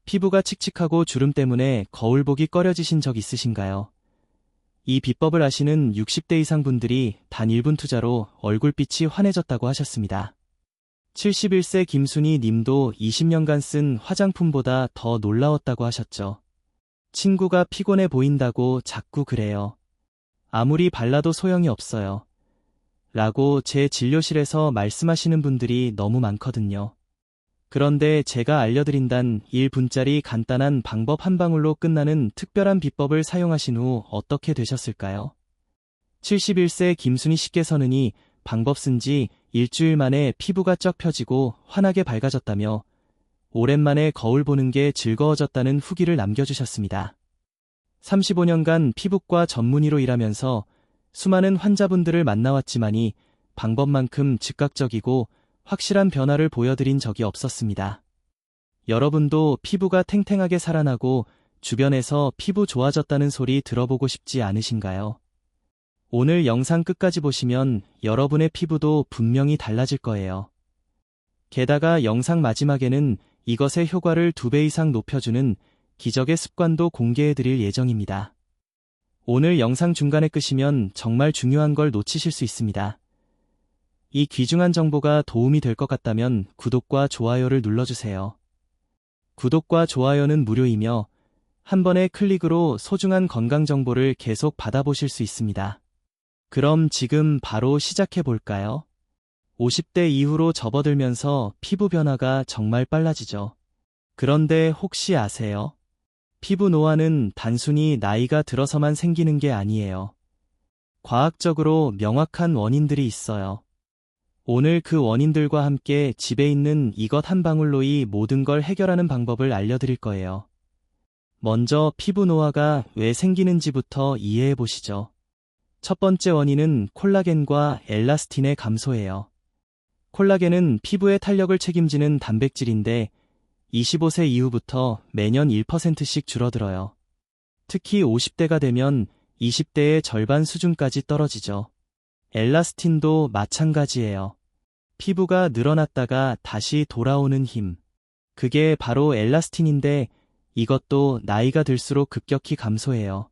피부가 칙칙하고 주름 때문에 거울 보기 꺼려지신 적 있으신가요? 이 비법을 아시는 60대 이상 분들이 단 1분 투자로 얼굴빛이 환해졌다고 하셨습니다. 71세 김순희 님도 20년간 쓴 화장품보다 더 놀라웠다고 하셨죠. 친구가 피곤해 보인다고 자꾸 그래요. 아무리 발라도 소용이 없어요. 라고 제 진료실에서 말씀하시는 분들이 너무 많거든요. 그런데 제가 알려드린단 1분짜리 간단한 방법 한 방울로 끝나는 특별한 비법을 사용하신 후 어떻게 되셨을까요? 71세 김순희 씨께서는 이 방법 쓴 지 일주일 만에 피부가 쩍 펴지고 환하게 밝아졌다며 오랜만에 거울 보는 게 즐거워졌다는 후기를 남겨주셨습니다. 35년간 피부과 전문의로 일하면서 수많은 환자분들을 만나왔지만이 방법만큼 즉각적이고 확실한 변화를 보여드린 적이 없었습니다. 여러분도 피부가 탱탱하게 살아나고 주변에서 피부 좋아졌다는 소리 들어보고 싶지 않으신가요? 오늘 영상 끝까지 보시면 여러분의 피부도 분명히 달라질 거예요. 게다가 영상 마지막에는 이것의 효과를 2배 이상 높여주는 기적의 습관도 공개해드릴 예정입니다. 오늘 영상 중간에 끄시면 정말 중요한 걸 놓치실 수 있습니다. 이 귀중한 정보가 도움이 될 것 같다면 구독과 좋아요를 눌러주세요. 구독과 좋아요는 무료이며 한 번의 클릭으로 소중한 건강 정보를 계속 받아보실 수 있습니다. 그럼 지금 바로 시작해 볼까요? 50대 이후로 접어들면서 피부 변화가 정말 빨라지죠. 그런데 혹시 아세요? 피부 노화는 단순히 나이가 들어서만 생기는 게 아니에요. 과학적으로 명확한 원인들이 있어요. 오늘 그 원인들과 함께 집에 있는 이것 한 방울로 이 모든 걸 해결하는 방법을 알려드릴 거예요. 먼저 피부 노화가 왜 생기는지부터 이해해 보시죠. 첫 번째 원인은 콜라겐과 엘라스틴의 감소예요. 콜라겐은 피부의 탄력을 책임지는 단백질인데 25세 이후부터 매년 1%씩 줄어들어요. 특히 50대가 되면 20대의 절반 수준까지 떨어지죠. 엘라스틴도 마찬가지예요. 피부가 늘어났다가 다시 돌아오는 힘. 그게 바로 엘라스틴인데 이것도 나이가 들수록 급격히 감소해요.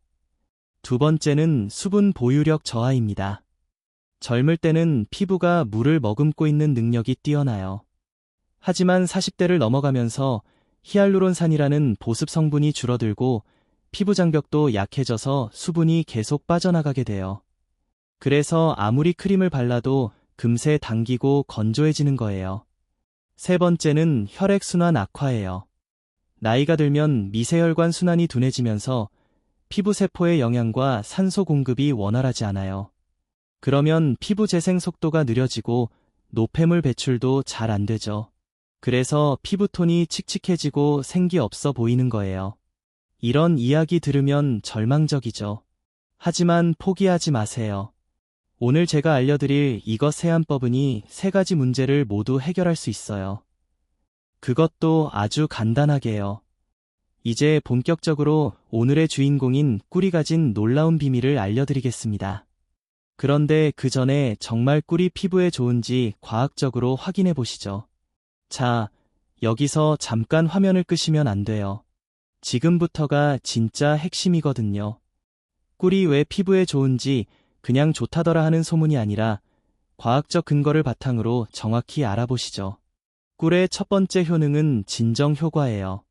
두 번째는 수분 보유력 저하입니다. 젊을 때는 피부가 물을 머금고 있는 능력이 뛰어나요. 하지만 40대를 넘어가면서 히알루론산이라는 보습 성분이 줄어들고 피부 장벽도 약해져서 수분이 계속 빠져나가게 돼요. 그래서 아무리 크림을 발라도 금세 당기고 건조해지는 거예요. 세 번째는 혈액순환 악화예요. 나이가 들면 미세혈관 순환이 둔해지면서 피부 세포의 영양과 산소 공급이 원활하지 않아요. 그러면 피부 재생 속도가 느려지고 노폐물 배출도 잘 안 되죠. 그래서 피부톤이 칙칙해지고 생기 없어 보이는 거예요. 이런 이야기 들으면 절망적이죠. 하지만 포기하지 마세요. 오늘 제가 알려드릴 이것 세안법은이 3가지 문제를 모두 해결할 수 있어요. 그것도 아주 간단하게요. 이제 본격적으로 오늘의 주인공인 꿀이 가진 놀라운 비밀을 알려드리겠습니다. 그런데 그 전에 정말 꿀이 피부에 좋은지 과학적으로 확인해 보시죠. 자, 여기서 잠깐 화면을 끄시면 안 돼요. 지금부터가 진짜 핵심이거든요. 꿀이 왜 피부에 좋은지 그냥 좋다더라 하는 소문이 아니라 과학적 근거를 바탕으로 정확히 알아보시죠. 꿀의 첫 번째 효능은 진정 효과예요.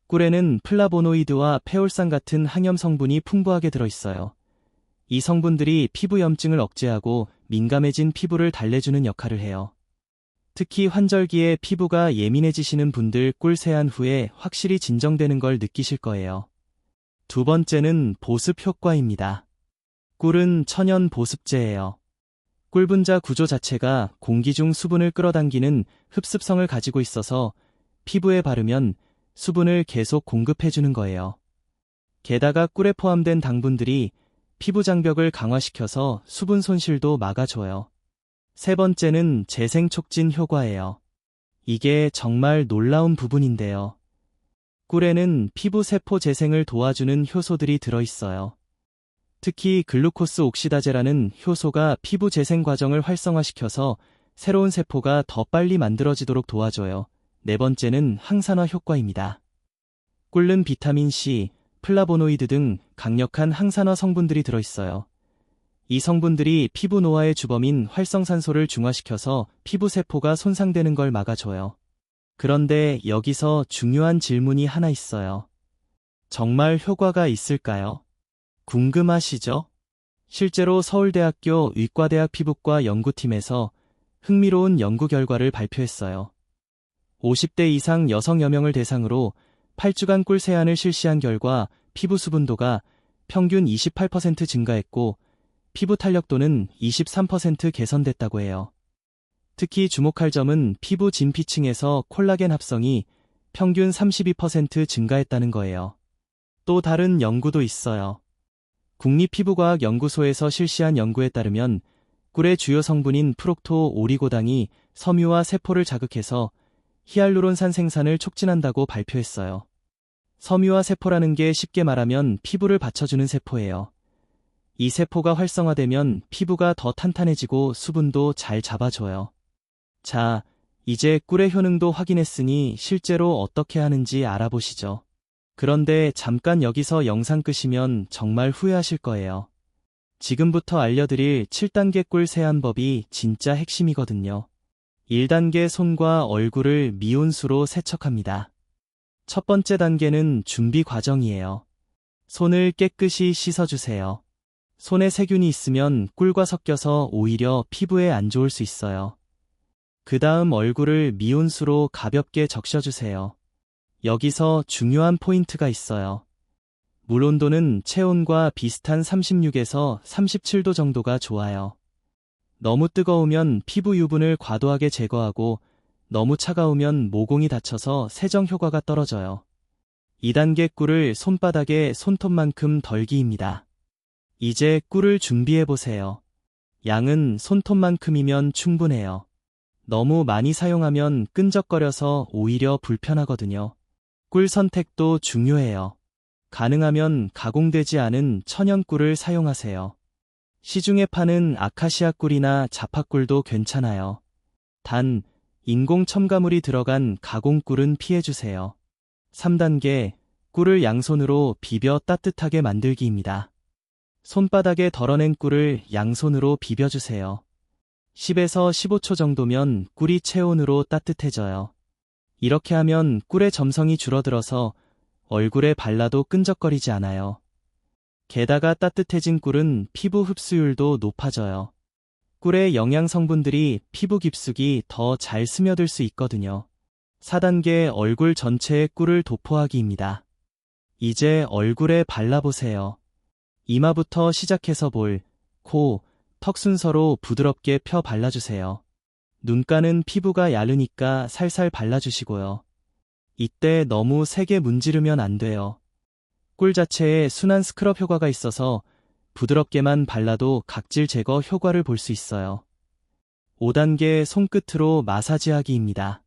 꿀에는 플라보노이드와 페올산 같은 항염 성분이 풍부하게 들어있어요. 이 성분들이 피부 염증을 억제하고 민감해진 피부를 달래주는 역할을 해요. 특히 환절기에 피부가 예민해지시는 분들 꿀 세안 후에 확실히 진정되는 걸 느끼실 거예요. 두 번째는 보습 효과입니다. 꿀은 천연 보습제예요. 꿀 분자 구조 자체가 공기 중 수분을 끌어당기는 흡습성을 가지고 있어서 피부에 바르면 수분을 계속 공급해주는 거예요. 게다가 꿀에 포함된 당분들이 피부 장벽을 강화시켜서 수분 손실도 막아줘요. 세 번째는 재생 촉진 효과예요. 이게 정말 놀라운 부분인데요. 꿀에는 피부 세포 재생을 도와주는 효소들이 들어있어요. 특히 글루코스 옥시다제라는 효소가 피부 재생 과정을 활성화시켜서 새로운 세포가 더 빨리 만들어지도록 도와줘요. 네 번째는 항산화 효과입니다. 꿀은 비타민 C, 플라보노이드 등 강력한 항산화 성분들이 들어있어요. 이 성분들이 피부 노화의 주범인 활성산소를 중화시켜서 피부 세포가 손상되는 걸 막아줘요. 그런데 여기서 중요한 질문이 하나 있어요. 정말 효과가 있을까요? 궁금하시죠? 실제로 서울대학교 의과대학 피부과 연구팀에서 흥미로운 연구 결과를 발표했어요. 50대 이상 여성여 명을 대상으로 8주간 꿀 세안을 실시한 결과 피부 수분도가 평균 28% 증가했고 피부 탄력도는 23% 개선됐다고 해요. 특히 주목할 점은 피부 진피층에서 콜라겐 합성이 평균 32% 증가했다는 거예요. 또 다른 연구도 있어요. 국립피부과학연구소에서 실시한 연구에 따르면 꿀의 주요 성분인 프록토 오리고당이 섬유와 세포를 자극해서 히알루론산 생산을 촉진한다고 발표했어요. 섬유와 세포라는 게 쉽게 말하면 피부를 받쳐주는 세포예요. 이 세포가 활성화되면 피부가 더 탄탄해지고 수분도 잘 잡아줘요. 자, 이제 꿀의 효능도 확인했으니 실제로 어떻게 하는지 알아보시죠. 그런데 잠깐 여기서 영상 끄시면 정말 후회하실 거예요. 지금부터 알려드릴 7단계 꿀 세안법이 진짜 핵심이거든요. 1단계 손과 얼굴을 미온수로 세척합니다. 첫 번째 단계는 준비 과정이에요. 손을 깨끗이 씻어주세요. 손에 세균이 있으면 꿀과 섞여서 오히려 피부에 안 좋을 수 있어요. 그 다음 얼굴을 미온수로 가볍게 적셔주세요. 여기서 중요한 포인트가 있어요. 물 온도는 체온과 비슷한 36에서 37도 정도가 좋아요. 너무 뜨거우면 피부 유분을 과도하게 제거하고 너무 차가우면 모공이 닫혀서 세정 효과가 떨어져요. 2단계 꿀을 손바닥에 손톱만큼 덜 기입니다. 이제 꿀을 준비해보세요. 양은 손톱만큼이면 충분해요. 너무 많이 사용하면 끈적거려서 오히려 불편하거든요. 꿀 선택도 중요해요. 가능하면 가공되지 않은 천연꿀을 사용하세요. 시중에 파는 아카시아 꿀이나 자파꿀도 괜찮아요. 단, 인공 첨가물이 들어간 가공꿀은 피해주세요. 3단계, 꿀을 양손으로 비벼 따뜻하게 만들기입니다. 손바닥에 덜어낸 꿀을 양손으로 비벼주세요. 10에서 15초 정도면 꿀이 체온으로 따뜻해져요. 이렇게 하면 꿀의 점성이 줄어들어서 얼굴에 발라도 끈적거리지 않아요. 게다가 따뜻해진 꿀은 피부 흡수율도 높아져요. 꿀의 영양 성분들이 피부 깊숙이 더 잘 스며들 수 있거든요. 4단계 얼굴 전체에 꿀을 도포하기입니다. 이제 얼굴에 발라보세요. 이마부터 시작해서 볼, 코, 턱 순서로 부드럽게 펴 발라주세요. 눈가는 피부가 야르니까 살살 발라주시고요. 이때 너무 세게 문지르면 안 돼요. 꿀 자체에 순한 스크럽 효과가 있어서 부드럽게만 발라도 각질 제거 효과를 볼 수 있어요. 5단계 손끝으로 마사지하기입니다.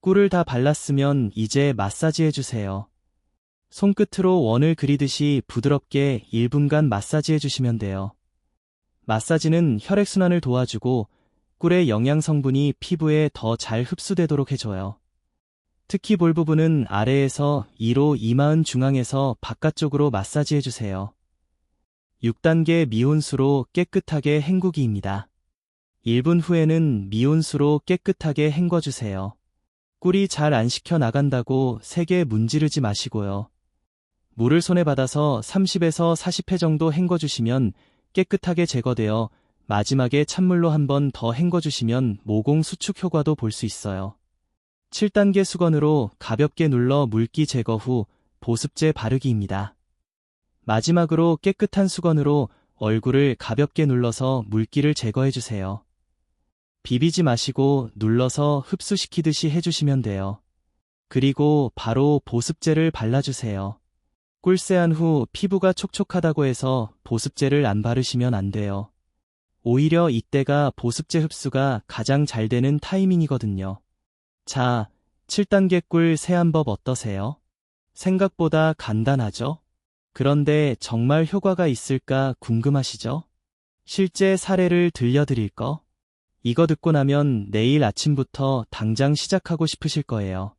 꿀을 다 발랐으면 이제 마사지해주세요. 손끝으로 원을 그리듯이 부드럽게 1분간 마사지해주시면 돼요. 마사지는 혈액순환을 도와주고 꿀의 영양 성분이 피부에 더 잘 흡수되도록 해줘요. 특히 볼 부분은 아래에서 2로 이마은 중앙에서 바깥쪽으로 마사지해주세요. 6단계 미온수로 깨끗하게 헹구기입니다. 1분 후에는 미온수로 깨끗하게 헹궈주세요. 꿀이 잘 안 식혀 나간다고 세게 문지르지 마시고요. 물을 손에 받아서 30에서 40회 정도 헹궈주시면 깨끗하게 제거되어 마지막에 찬물로 한 번 더 헹궈주시면 모공 수축 효과도 볼 수 있어요. 7단계 수건으로 가볍게 눌러 물기 제거 후 보습제 바르기입니다. 마지막으로 깨끗한 수건으로 얼굴을 가볍게 눌러서 물기를 제거해주세요. 비비지 마시고 눌러서 흡수시키듯이 해주시면 돼요. 그리고 바로 보습제를 발라주세요. 꿀 세안 후 피부가 촉촉하다고 해서 보습제를 안 바르시면 안 돼요. 오히려 이때가 보습제 흡수가 가장 잘 되는 타이밍이거든요. 자, 7단계 꿀 세안법 어떠세요? 생각보다 간단하죠? 그런데 정말 효과가 있을까 궁금하시죠? 실제 사례를 들려드릴 거? 이거 듣고 나면 내일 아침부터 당장 시작하고 싶으실 거예요.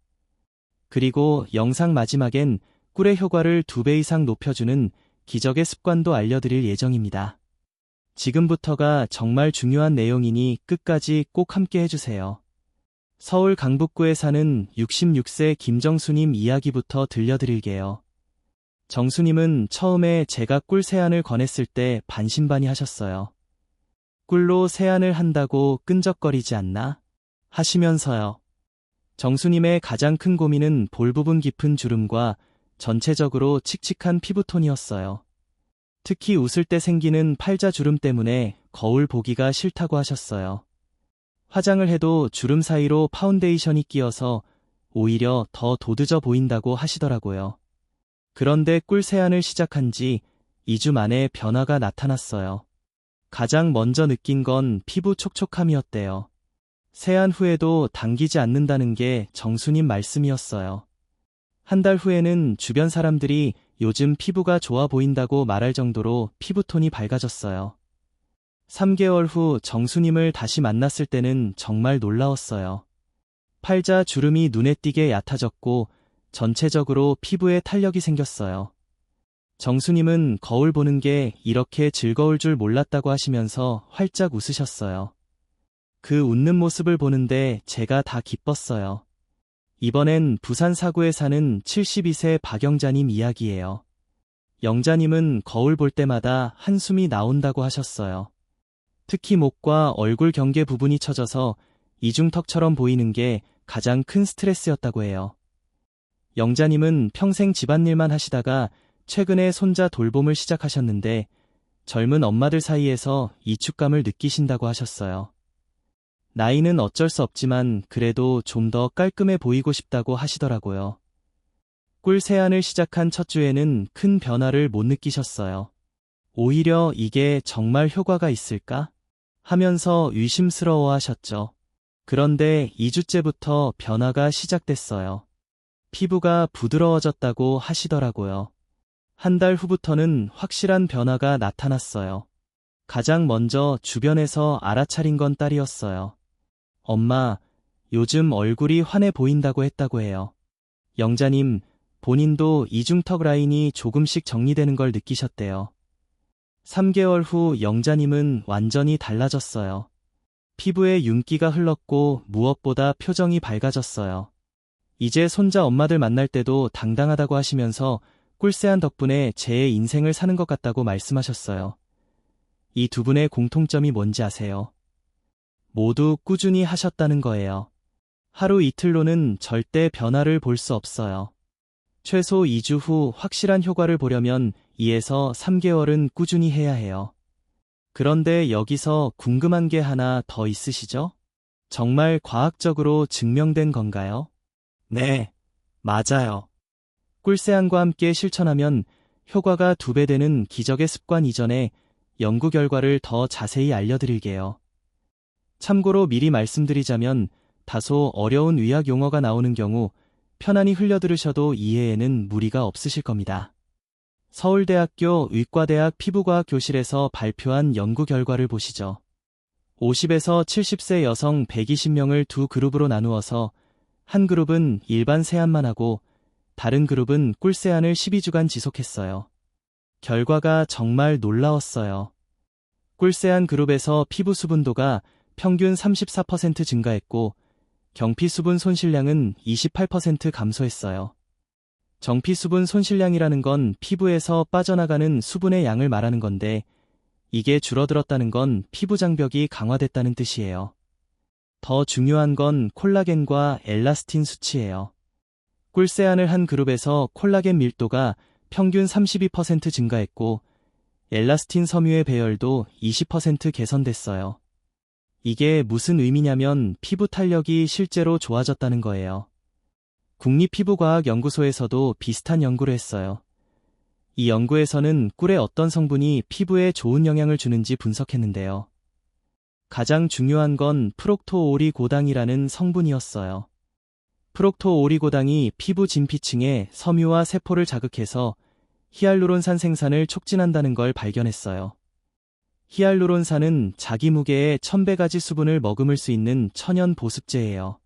그리고 영상 마지막엔 꿀의 효과를 2배 이상 높여주는 기적의 습관도 알려드릴 예정입니다. 지금부터가 정말 중요한 내용이니 끝까지 꼭 함께 해주세요. 서울 강북구에 사는 66세 김정수님 이야기부터 들려드릴게요. 정수님은 처음에 제가 꿀 세안을 권했을 때 반신반의하셨어요. 꿀로 세안을 한다고 끈적거리지 않나? 하시면서요. 정수님의 가장 큰 고민은 볼 부분 깊은 주름과 전체적으로 칙칙한 피부톤이었어요. 특히 웃을 때 생기는 팔자 주름 때문에 거울 보기가 싫다고 하셨어요. 화장을 해도 주름 사이로 파운데이션이 끼어서 오히려 더 도드져 보인다고 하시더라고요. 그런데 꿀 세안을 시작한 지 2주 만에 변화가 나타났어요. 가장 먼저 느낀 건 피부 촉촉함이었대요. 세안 후에도 당기지 않는다는 게 정수님 말씀이었어요. 한 달 후에는 주변 사람들이 요즘 피부가 좋아 보인다고 말할 정도로 피부톤이 밝아졌어요. 3개월 후 정수님을 다시 만났을 때는 정말 놀라웠어요. 팔자 주름이 눈에 띄게 얕아졌고 전체적으로 피부에 탄력이 생겼어요. 정수님은 거울 보는 게 이렇게 즐거울 줄 몰랐다고 하시면서 활짝 웃으셨어요. 그 웃는 모습을 보는데 제가 다 기뻤어요. 이번엔 부산 사구에 사는 72세 박영자님 이야기예요. 영자님은 거울 볼 때마다 한숨이 나온다고 하셨어요. 특히 목과 얼굴 경계 부분이 처져서 이중턱처럼 보이는 게 가장 큰 스트레스였다고 해요. 영자님은 평생 집안일만 하시다가 최근에 손자 돌봄을 시작하셨는데 젊은 엄마들 사이에서 이축감을 느끼신다고 하셨어요. 나이는 어쩔 수 없지만 그래도 좀 더 깔끔해 보이고 싶다고 하시더라고요. 꿀 세안을 시작한 첫 주에는 큰 변화를 못 느끼셨어요. 오히려 이게 정말 효과가 있을까? 하면서 의심스러워 하셨죠. 그런데 2주째부터 변화가 시작됐어요. 피부가 부드러워졌다고 하시더라고요. 한 달 후부터는 확실한 변화가 나타났어요. 가장 먼저 주변에서 알아차린 건 딸이었어요. 엄마, 요즘 얼굴이 환해 보인다고 했다고 해요. 영자님, 본인도 이중턱 라인이 조금씩 정리되는 걸 느끼셨대요. 3개월 후 영자님은 완전히 달라졌어요. 피부에 윤기가 흘렀고 무엇보다 표정이 밝아졌어요. 이제 손자 엄마들 만날 때도 당당하다고 하시면서 꿀세안 덕분에 제 인생을 사는 것 같다고 말씀하셨어요. 이 두 분의 공통점이 뭔지 아세요? 모두 꾸준히 하셨다는 거예요. 하루 이틀로는 절대 변화를 볼 수 없어요. 최소 2주 후 확실한 효과를 보려면 2에서 3개월은 꾸준히 해야 해요. 그런데 여기서 궁금한 게 하나 더 있으시죠? 정말 과학적으로 증명된 건가요? 네, 맞아요. 꿀세안과 함께 실천하면 효과가 2배 되는 기적의 습관 이전에 연구 결과를 더 자세히 알려드릴게요. 참고로 미리 말씀드리자면 다소 어려운 의학 용어가 나오는 경우 편안히 흘려들으셔도 이해에는 무리가 없으실 겁니다. 서울대학교 의과대학 피부과학 교실에서 발표한 연구 결과를 보시죠. 50에서 70세 여성 120명을 두 그룹으로 나누어서 한 그룹은 일반 세안만 하고 다른 그룹은 꿀세안을 12주간 지속했어요. 결과가 정말 놀라웠어요. 꿀세안 그룹에서 피부 수분도가 평균 34% 증가했고 경피 수분 손실량은 28% 감소했어요. 정피 수분 손실량이라는 건 피부에서 빠져나가는 수분의 양을 말하는 건데 이게 줄어들었다는 건 피부 장벽이 강화됐다는 뜻이에요. 더 중요한 건 콜라겐과 엘라스틴 수치예요. 꿀세안을 한 그룹에서 콜라겐 밀도가 평균 32% 증가했고 엘라스틴 섬유의 배열도 20% 개선됐어요. 이게 무슨 의미냐면 피부 탄력이 실제로 좋아졌다는 거예요. 국립피부과학연구소에서도 비슷한 연구를 했어요. 이 연구에서는 꿀의 어떤 성분이 피부에 좋은 영향을 주는지 분석했는데요. 가장 중요한 건 프록토오리고당이라는 성분이었어요. 프록토오리고당이 피부 진피층에 섬유와 세포를 자극해서 히알루론산 생산을 촉진한다는 걸 발견했어요. 히알루론산은 자기 무게의 1000배 가지 수분을 머금을 수 있는 천연 보습제예요.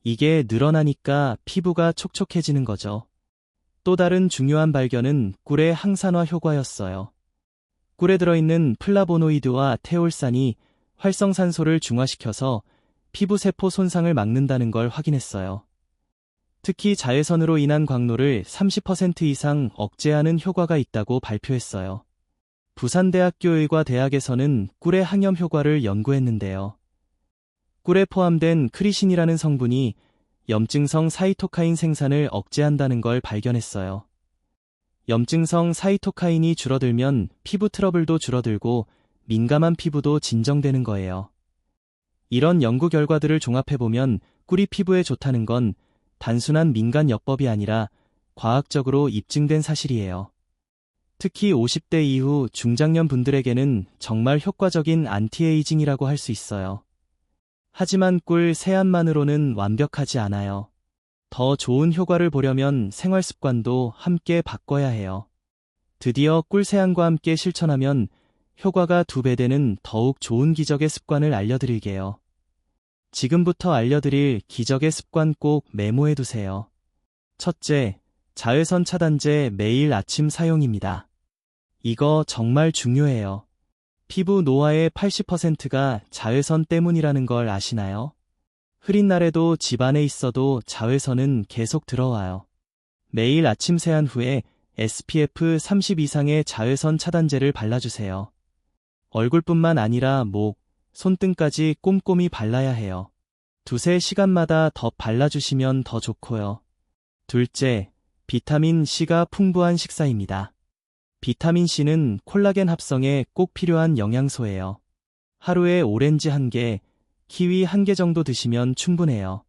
이게 늘어나니까 피부가 촉촉해지는 거죠. 또 다른 중요한 발견은 꿀의 항산화 효과였어요. 꿀에 들어있는 플라보노이드와 테올산이 활성산소를 중화시켜서 피부세포 손상을 막는다는 걸 확인했어요. 특히 자외선으로 인한 광노를 30% 이상 억제하는 효과가 있다고 발표했어요. 부산대학교 의과대학에서는 꿀의 항염 효과를 연구했는데요. 꿀에 포함된 크리신이라는 성분이 염증성 사이토카인 생산을 억제한다는 걸 발견했어요. 염증성 사이토카인이 줄어들면 피부 트러블도 줄어들고 민감한 피부도 진정되는 거예요. 이런 연구 결과들을 종합해보면 꿀이 피부에 좋다는 건 단순한 민간요법이 아니라 과학적으로 입증된 사실이에요. 특히 50대 이후 중장년 분들에게는 정말 효과적인 안티에이징이라고 할 수 있어요. 하지만 꿀 세안만으로는 완벽하지 않아요. 더 좋은 효과를 보려면 생활 습관도 함께 바꿔야 해요. 드디어 꿀 세안과 함께 실천하면 효과가 2배 되는 더욱 좋은 기적의 습관을 알려드릴게요. 지금부터 알려드릴 기적의 습관 꼭 메모해두세요. 첫째, 자외선 차단제 매일 아침 사용입니다. 이거 정말 중요해요. 피부 노화의 80%가 자외선 때문이라는 걸 아시나요? 흐린 날에도 집 안에 있어도 자외선은 계속 들어와요. 매일 아침 세안 후에 SPF 30 이상의 자외선 차단제를 발라주세요. 얼굴뿐만 아니라 목, 손등까지 꼼꼼히 발라야 해요. 2~3시간마다 더 발라주시면 더 좋고요. 둘째, 비타민 C가 풍부한 식사입니다. 비타민 C는 콜라겐 합성에 꼭 필요한 영양소예요. 하루에 오렌지 1개, 키위 1개 정도 드시면 충분해요.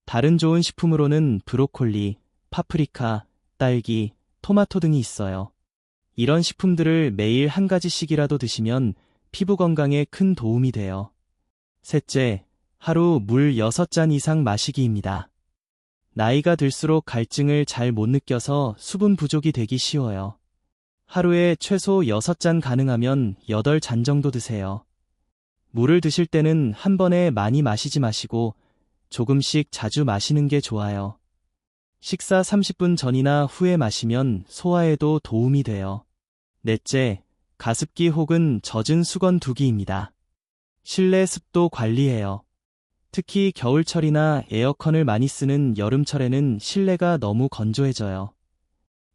다른 좋은 식품으로는 브로콜리, 파프리카, 딸기, 토마토 등이 있어요. 이런 식품들을 매일 1가지씩이라도 드시면 피부 건강에 큰 도움이 돼요. 셋째, 하루 물 6잔 이상 마시기입니다. 나이가 들수록 갈증을 잘 못 느껴서 수분 부족이 되기 쉬워요. 하루에 최소 6잔 가능하면 8잔 정도 드세요. 물을 드실 때는 한 번에 많이 마시지 마시고 조금씩 자주 마시는 게 좋아요. 식사 30분 전이나 후에 마시면 소화에도 도움이 돼요. 넷째, 가습기 혹은 젖은 수건 두기입니다. 실내 습도 관리해요. 특히 겨울철이나 에어컨을 많이 쓰는 여름철에는 실내가 너무 건조해져요.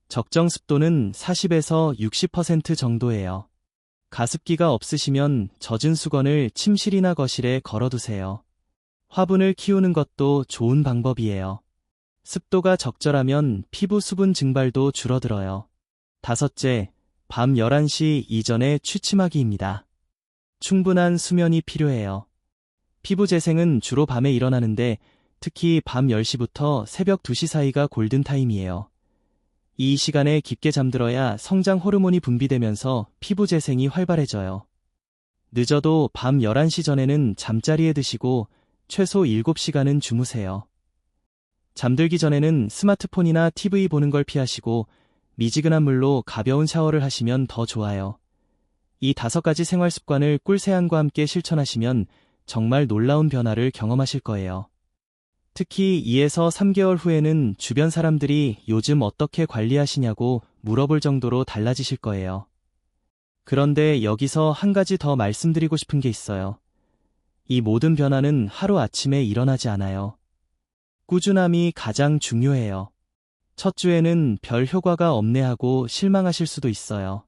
적정 습도는 40에서 60% 정도예요. 가습기가 없으시면 젖은 수건을 침실이나 거실에 걸어두세요. 화분을 키우는 것도 좋은 방법이에요. 습도가 적절하면 피부 수분 증발도 줄어들어요. 다섯째, 밤 11시 이전에 취침하기입니다. 충분한 수면이 필요해요. 피부 재생은 주로 밤에 일어나는데 특히 밤 10시부터 새벽 2시 사이가 골든타임이에요. 이 시간에 깊게 잠들어야 성장 호르몬이 분비되면서 피부 재생이 활발해져요. 늦어도 밤 11시 전에는 잠자리에 드시고 최소 7시간은 주무세요. 잠들기 전에는 스마트폰이나 TV 보는 걸 피하시고 미지근한 물로 가벼운 샤워를 하시면 더 좋아요. 이 5가지 생활 습관을 꿀 세안과 함께 실천하시면 정말 놀라운 변화를 경험하실 거예요. 특히 2에서 3개월 후에는 주변 사람들이 요즘 어떻게 관리하시냐고 물어볼 정도로 달라지실 거예요. 그런데 여기서 한 가지 더 말씀드리고 싶은 게 있어요. 이 모든 변화는 하루아침에 일어나지 않아요. 꾸준함이 가장 중요해요. 첫 주에는 별 효과가 없네 하고 실망하실 수도 있어요.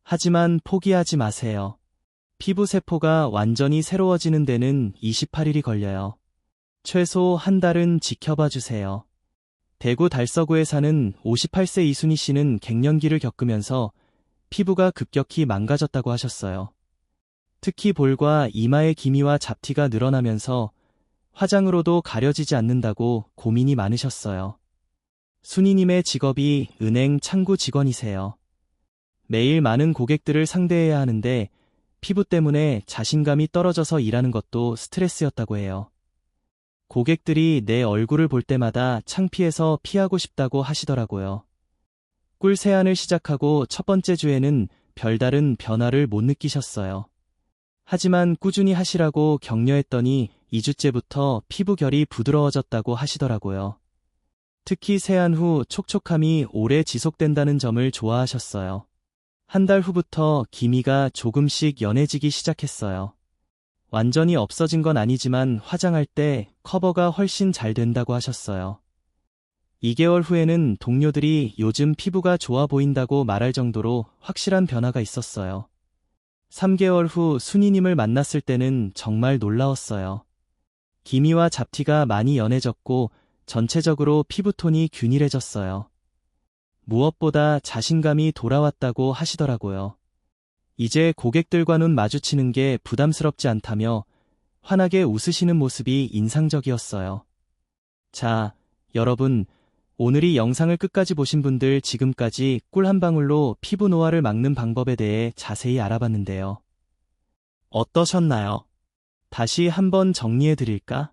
하지만 포기하지 마세요. 피부 세포가 완전히 새로워지는 데는 28일이 걸려요. 최소 한 달은 지켜봐 주세요. 대구 달서구에 사는 58세 이순희 씨는 갱년기를 겪으면서 피부가 급격히 망가졌다고 하셨어요. 특히 볼과 이마의 기미와 잡티가 늘어나면서 화장으로도 가려지지 않는다고 고민이 많으셨어요. 순희님의 직업이 은행 창구 직원이세요. 매일 많은 고객들을 상대해야 하는데 피부 때문에 자신감이 떨어져서 일하는 것도 스트레스였다고 해요. 고객들이 내 얼굴을 볼 때마다 창피해서 피하고 싶다고 하시더라고요. 꿀 세안을 시작하고 첫 번째 주에는 별다른 변화를 못 느끼셨어요. 하지만 꾸준히 하시라고 격려했더니 2주째부터 피부 결이 부드러워졌다고 하시더라고요. 특히 세안 후 촉촉함이 오래 지속된다는 점을 좋아하셨어요. 한 달 후부터 기미가 조금씩 연해지기 시작했어요. 완전히 없어진 건 아니지만 화장할 때 커버가 훨씬 잘 된다고 하셨어요. 2개월 후에는 동료들이 요즘 피부가 좋아 보인다고 말할 정도로 확실한 변화가 있었어요. 3개월 후 순이님을 만났을 때는 정말 놀라웠어요. 기미와 잡티가 많이 연해졌고 전체적으로 피부톤이 균일해졌어요. 무엇보다 자신감이 돌아왔다고 하시더라고요. 이제 고객들과 눈 마주치는 게 부담스럽지 않다며 환하게 웃으시는 모습이 인상적이었어요. 자, 여러분, 오늘 이 영상을 끝까지 보신 분들 지금까지 꿀 한 방울로 피부 노화를 막는 방법에 대해 자세히 알아봤는데요. 어떠셨나요? 다시 한번 정리해 드릴까?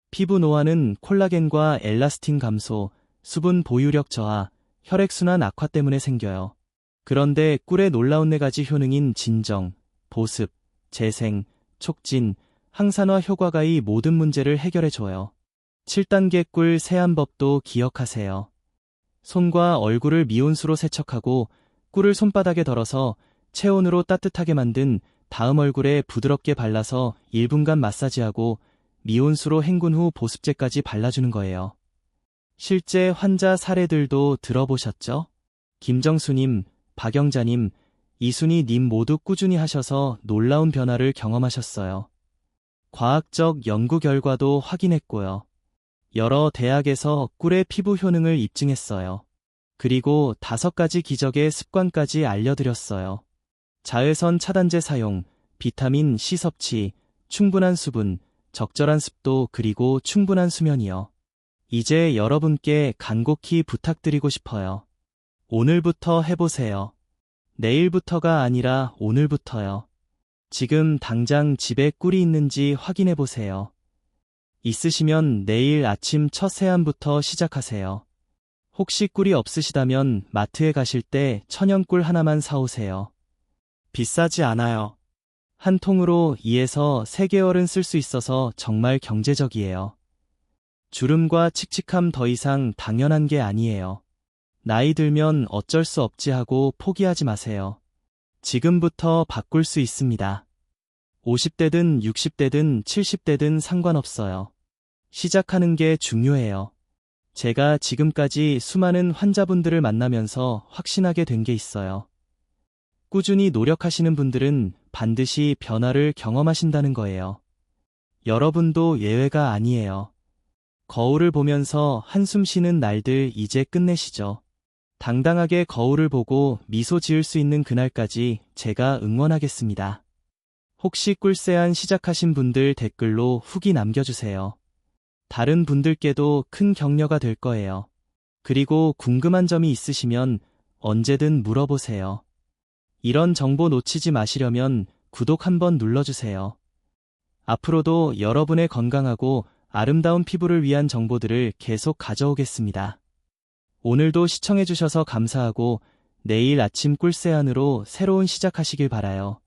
피부 노화는 콜라겐과 엘라스틴 감소, 수분 보유력 저하, 혈액순환 악화 때문에 생겨요. 그런데 꿀의 놀라운 4가지 효능인 진정, 보습, 재생, 촉진, 항산화 효과가 이 모든 문제를 해결해줘요. 7단계 꿀 세안법도 기억하세요. 손과 얼굴을 미온수로 세척하고 꿀을 손바닥에 덜어서 체온으로 따뜻하게 만든 다음 얼굴에 부드럽게 발라서 1분간 마사지하고 미온수로 헹군 후 보습제까지 발라주는 거예요. 실제 환자 사례들도 들어보셨죠? 김정수님, 박영자님, 이순희님 모두 꾸준히 하셔서 놀라운 변화를 경험하셨어요. 과학적 연구 결과도 확인했고요. 여러 대학에서 꿀의 피부 효능을 입증했어요. 그리고 5가지 기적의 습관까지 알려드렸어요. 자외선 차단제 사용, 비타민 C 섭취, 충분한 수분, 적절한 습도 그리고 충분한 수면이요. 이제 여러분께 간곡히 부탁드리고 싶어요. 오늘부터 해보세요. 내일부터가 아니라 오늘부터요. 지금 당장 집에 꿀이 있는지 확인해보세요. 있으시면 내일 아침 첫 세안부터 시작하세요. 혹시 꿀이 없으시다면 마트에 가실 때 천연꿀 하나만 사오세요. 비싸지 않아요. 한 통으로 2에서 3개월은 쓸 수 있어서 정말 경제적이에요. 주름과 칙칙함 더 이상 당연한 게 아니에요. 나이 들면 어쩔 수 없지 하고 포기하지 마세요. 지금부터 바꿀 수 있습니다. 50대든 60대든 70대든 상관없어요. 시작하는 게 중요해요. 제가 지금까지 수많은 환자분들을 만나면서 확신하게 된 게 있어요. 꾸준히 노력하시는 분들은 반드시 변화를 경험하신다는 거예요. 여러분도 예외가 아니에요. 거울을 보면서 한숨 쉬는 날들 이제 끝내시죠. 당당하게 거울을 보고 미소 지을 수 있는 그날까지 제가 응원하겠습니다. 혹시 꿀세안 시작하신 분들 댓글로 후기 남겨주세요. 다른 분들께도 큰 격려가 될 거예요. 그리고 궁금한 점이 있으시면 언제든 물어보세요. 이런 정보 놓치지 마시려면 구독 한번 눌러주세요. 앞으로도 여러분의 건강하고 아름다운 피부를 위한 정보들을 계속 가져오겠습니다. 오늘도 시청해주셔서 감사하고 내일 아침 꿀세안으로 새로운 시작하시길 바라요.